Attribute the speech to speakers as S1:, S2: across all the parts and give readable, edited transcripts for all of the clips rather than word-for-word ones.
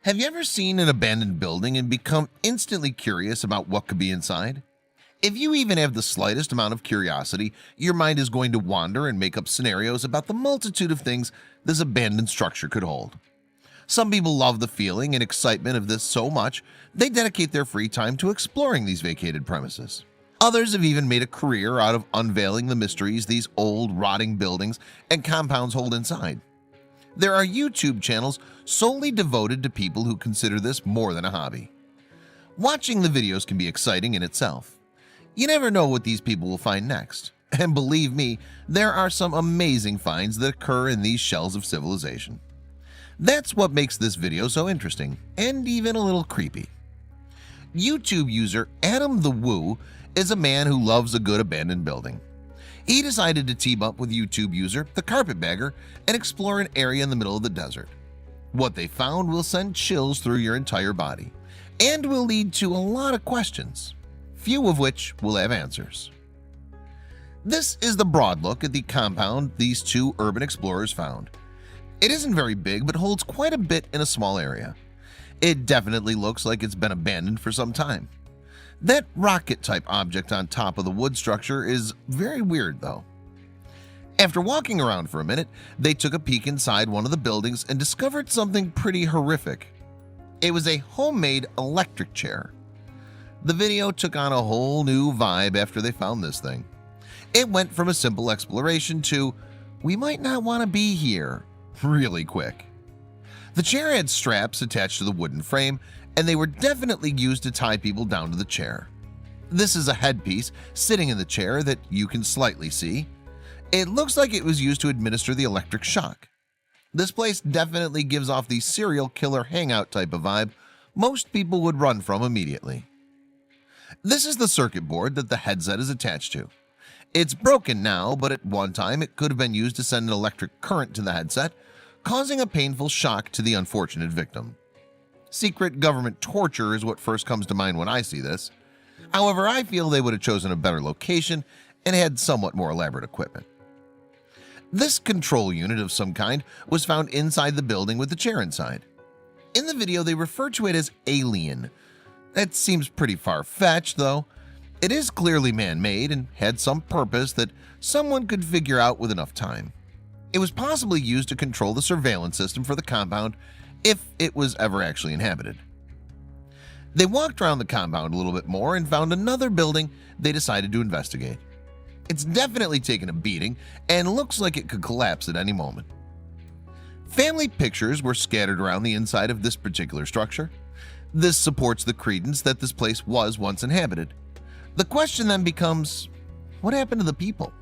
S1: Have you ever seen an abandoned building and become instantly curious about what could be inside? If you even have the slightest amount of curiosity, your mind is going to wander and make up scenarios about the multitude of things this abandoned structure could hold. Some people love the feeling and excitement of this so much they dedicate their free time to exploring these vacated premises. Others have even made a career out of unveiling the mysteries these old, rotting buildings and compounds hold inside. There are YouTube channels solely devoted to people who consider this more than a hobby. Watching the videos can be exciting in itself. You never know what these people will find next, and believe me, there are some amazing finds that occur in these shells of civilization. That's what makes this video so interesting and even a little creepy. YouTube user Adam the Woo is a man who loves a good abandoned building. He decided to team up with YouTube user the Carpetbagger and explore an area in the middle of the desert. What they found will send chills through your entire body and will lead to a lot of questions, few of which will have answers. This is the broad look at the compound these two urban explorers found. It isn't very big but holds quite a bit in a small area. It definitely looks like it's been abandoned for some time. That rocket-type object on top of the wood structure is very weird though. After walking around for a minute, they took a peek inside one of the buildings and discovered something pretty horrific. It was a homemade electric chair. The video took on a whole new vibe after they found this thing. It went from a simple exploration to, "We might not want to be here," really quick. The chair had straps attached to the wooden frame, and they were definitely used to tie people down to the chair. This is a headpiece sitting in the chair that you can slightly see. It looks like it was used to administer the electric shock. This place definitely gives off the serial killer hangout type of vibe most people would run from immediately. This is the circuit board that the headset is attached to. It's broken now, but at one time it could have been used to send an electric current to the headset, causing a painful shock to the unfortunate victim. Secret government torture is what first comes to mind when I see this. However, I feel they would have chosen a better location and had somewhat more elaborate equipment. This control unit of some kind was found inside the building with the chair inside. In the video, they refer to it as alien. That seems pretty far-fetched, though. It is clearly man-made and had some purpose that someone could figure out with enough time. It was possibly used to control the surveillance system for the compound if it was ever actually inhabited. They walked around the compound a little bit more and found another building they decided to investigate. It's definitely taken a beating and looks like it could collapse at any moment. Family pictures were scattered around the inside of this particular structure. This supports the credence that this place was once inhabited. The question then becomes, what happened to the people?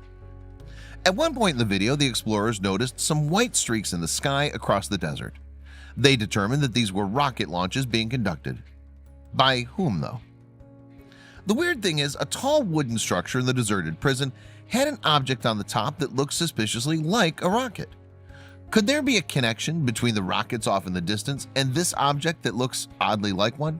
S1: At one point in the video, the explorers noticed some white streaks in the sky across the desert. They determined that these were rocket launches being conducted. By whom, though? The weird thing is, a tall wooden structure in the deserted prison had an object on the top that looked suspiciously like a rocket. Could there be a connection between the rockets off in the distance and this object that looks oddly like one?